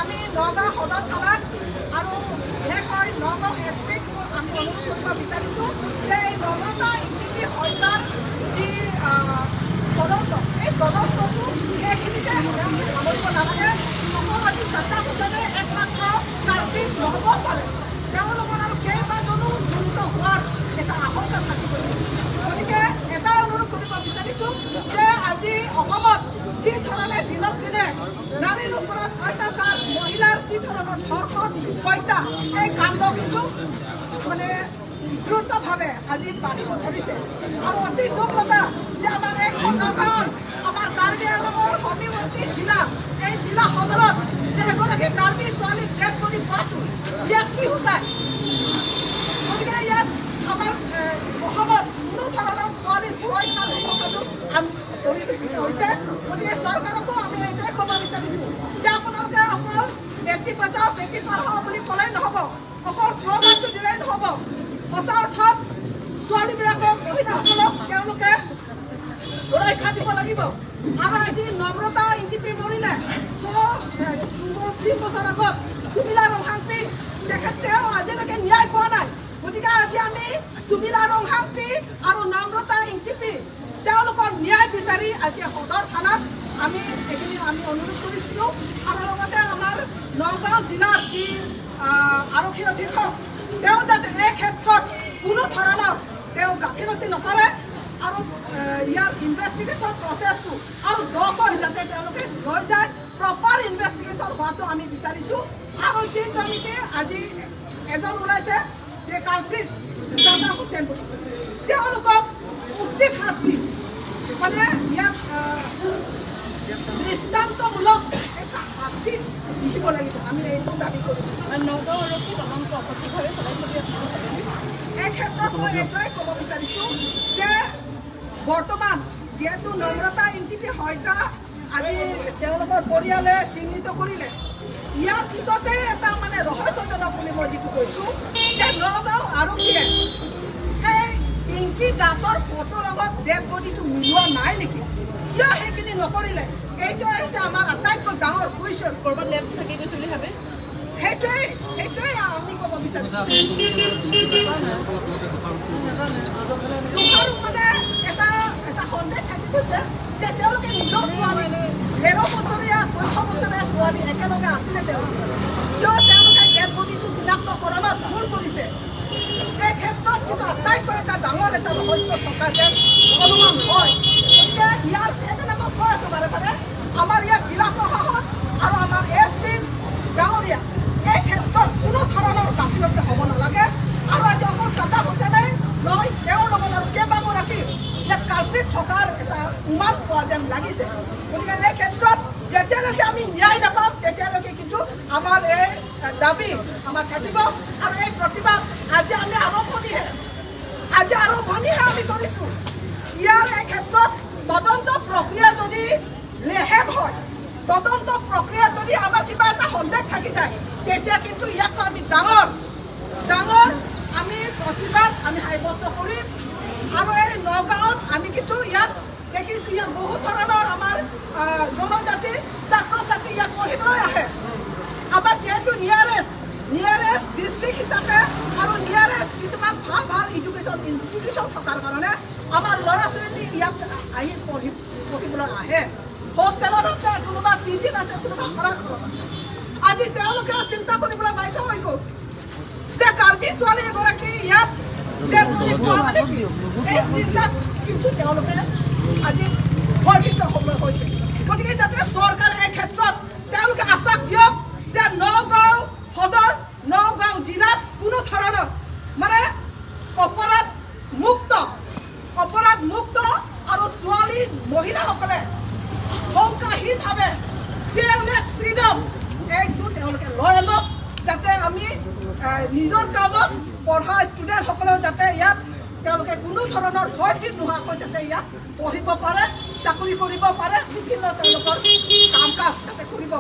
আমি নগাঁও সদৰ থানাত আৰু বিশেষকৈ নগাঁও এছপিক আমি অনুৰোধ কৰিব বিচাৰিছোঁ যে এই নম্ৰতা ইনটিপি হত্যাৰ যি তদন্ত এই তদন্তটো এইখিনিতে সামৰিব নালাগে। নকৰাটি চাচা হুছেইনে একমাত্ৰ কাল্পিত নহ'ব পাৰে, তেওঁৰ লগত আৰু কেইবাজনো জড়িত হোৱাৰ এটা আশংকা থাকি গৈছে। গতিকে এটা অনুৰোধ কৰিব বিচাৰিছোঁ যে আজি অসমত যি ধৰণে দিনক দিনে নাৰীৰ ওপৰত অত্যাচাৰ, মহিলাৰ যি ধৰণৰ ধৰ্ষণ, হত্যা, এই কাণ্ড কিন্তু মানে দ্ৰুতভাৱে আজি বাঢ়িব ধৰিছে। আৰু অতি দুখ লগা যে আমাৰ এই নগাঁৱত আমাৰ কাৰ্বি আংলঙৰ সমীপৱৰ্তী জিলা, এই জিলা সদৰত যে এগৰাকী কাৰ্বি ছোৱালীৰ ডেড বডি পোৱাটো ইয়াত কি সূচায়? গতিকে ইয়াত আমাৰ অসমত কোনো ধৰণৰ ছোৱালী সুৰক্ষা নথকাটো পৰিলক্ষিত হৈছে। গতিকে চৰকাৰকো আমি এইটোৱে ক'ব বিচাৰিছোঁ যে আপোনালোকে অকল বেটি বচাও বেটি পঢ়াও বুলি ক'লেই নহ'ব, অকল শ্লোগানটো দিলেই নহ'ব। সঁচা অৰ্থত ছোৱালীবিলাকক, মহিলাসকলক তেওঁলোকে সুৰক্ষা দিব লাগিব। আৰু আজি নম্ৰতা ইনটিপি মৰিলে 3 বছৰ আগত সুমিলা ৰংহাংপি তেখেতেও আজিলৈকে ন্যায় পোৱা নাই। গতিকে আজি আমি সুমিলা ৰংহাংপি আৰু নম্ৰতা ইনটিপি তেওঁলোকৰ ন্যায় বিচাৰি আজি সদৰ থানাত আমি এইখিনি অনুৰোধ কৰিছিলোঁ। আৰু লগতে আমাৰ নগাঁও জিলাত যি আৰক্ষী অধীক্ষক তেওঁ যাতে এই ক্ষেত্ৰত কোনো ধৰণৰ তেওঁ গাফিলতি নকৰে আৰু ইয়াৰ ইনভেষ্টিগেশ্যন প্ৰচেছটো আৰু দকৈ যাতে তেওঁলোকে লৈ যায়, প্ৰপাৰ ইনভেষ্টিগেশ্যন হোৱাটো আমি বিচাৰিছোঁ। আৰু যিজন নেকি আজি এজন ওলাইছে যে কালপ্ৰিট চাচা হুছেইন বুলি, তেওঁলোকক উচিত শাস্তি মানে ইয়াত দৃষ্টান্তমূলক এটা শাস্তি দিব লাগিব, আমি এইটো দাবী কৰিছোঁ। নগাঁও আৰক্ষী তদন্ত সঠিকভাৱে চলাই চলি আছে। এই ক্ষেত্ৰত মই এইটোৱে ক'ব বিচাৰিছোঁ যে বৰ্তমান যিহেতু নম্ৰতা ইনটিপি হত্যা আজি তেওঁলোকৰ পৰিয়ালে চিহ্নিত কৰিলে, ইয়াৰ পিছতে এটা মানে ৰহস্যজনক বুলি মই যিটো কৈছোঁ যে নগাঁও আৰক্ষীয়ে এই পিংকি দাসৰ ফটোৰ লগত ডেড বডিটো মিলোৱা নাই নেকি, কিয় সেইখিনি নকৰিলে? এইটো হৈছে আমাৰ আটাইতকৈ ডাঙৰ কুৱেশ্যন। ক'ৰবাত লেপছ থাকি গৈছে বুলি ভাবে? সেইটোৱে আমি ক'ব বিচাৰিছোঁ। মানে এটা সন্দেহ থাকি গৈছে যে তেওঁলোকে নিজৰ ছোৱালী 13 বছৰীয়া 14 বছৰীয়া ছোৱালী একেলগে আছিলে তেওঁলোকে, কিয় তেওঁলোকে ডেড বডিটো চিনাক্তকৰণত ভুল কৰিছে? এই ক্ষেত্ৰত কিন্তু আটাইতকৈ এটা ডাঙৰ এটা ৰহস্য থকা যেন অনুমান হয়। গতিকে ইয়াৰ সেইকাৰণে মই কৈ আছোঁ বাৰে বাৰে আমাৰ ইয়াত জিলা প্ৰশাসন আৰু আমাৰ এছপি গাঁৱৰীয়া এই ক্ষেত্ৰত কোনো ধৰণৰ গাফিলতি হ'ব নালাগে। আৰু আজি অকল চাচা হুছেইনে নহয়, তেওঁৰ লগত আৰু কেইবাগৰাকী ইয়াত কালপ্ৰিট থকাৰ এটা উমান পোৱা যেন লাগিছে। গতিকে এই ক্ষেত্ৰত যেতিয়ালৈকে আমি ন্যায় নাপাম তেতিয়ালৈকে কিন্তু আমাৰ এই দাবী আমাৰ থাকিব। আৰু এই প্ৰতিবাদ আজি আমি আৰম্ভণিহে আমি কৰিছোঁ। ইয়াৰ এই ক্ষেত্ৰত তদন্ত প্ৰক্ৰিয়া যদি লেহেম হয়, তদন্ত প্ৰক্ৰিয়া যদি আমাৰ কিবা এটা সন্দেহ থাকি যায়, তেতিয়া কিন্তু ইয়াতকৈ আমি ডাঙৰ আমি প্ৰতিবাদ আমি সাব্যস্ত কৰিম। আৰু এই নগাঁৱত আমি কিন্তু ইয়াত দেখিছোঁ ইয়াত বহু ধৰণৰ আমাৰ জনজাতি ছাত্ৰ ছাত্ৰী ইয়াত পঢ়িবলৈ আহে। আমাৰ যিহেতু নিয়াৰেষ্ট ডিষ্ট্ৰিক্ট হিচাপে আৰু নিয়াৰেষ্ট কিছুমান ভাল এডুকেশ্যন ইনষ্টিটিউশ্যন থকাৰ কাৰণে আমাৰ ল'ৰা ছোৱালী আহি পঢ়িবলৈ আহে হোষ্টেলত আছে কোনোবা পিজিত আছে কোনোবা ঘৰত আছে আজি তেওঁলোকে চিন্তা কৰিবলৈ বাধ্য হৈ গ'ল যে কাৰ্বি ছোৱালী এগৰাকী ইয়াত এই চিন্তাত কিন্তু তেওঁলোকে আজি ভয়ভীত হ'বলৈ হৈছে গতিকে যাতে চৰকাৰে এই ক্ষেত্ৰত তেওঁলোকে আশ্বাস দিয়ক যে নগাঁও সদৰ নগাঁও জিলাত কোনো ধৰণৰ মানে অপৰাধ মুক্ত আৰু ছোৱালী মহিলাসকলে শংকাহীনভাৱে ফিয়াৰলেছ ফ্ৰীডম এইটো তেওঁলোকে লৈ আনক যাতে আমি নিজৰ কামত পঢ়া ষ্টুডেণ্টসকলেও যাতে ইয়াত তেওঁলোকে কোনো ধৰণৰ ভয়ভীত নোহোৱাকৈ যাতে ইয়াত পঢ়িব পাৰে চাকৰি কৰিব পাৰে বিভিন্ন তেওঁলোকৰ কাম কাজ যাতে কৰিব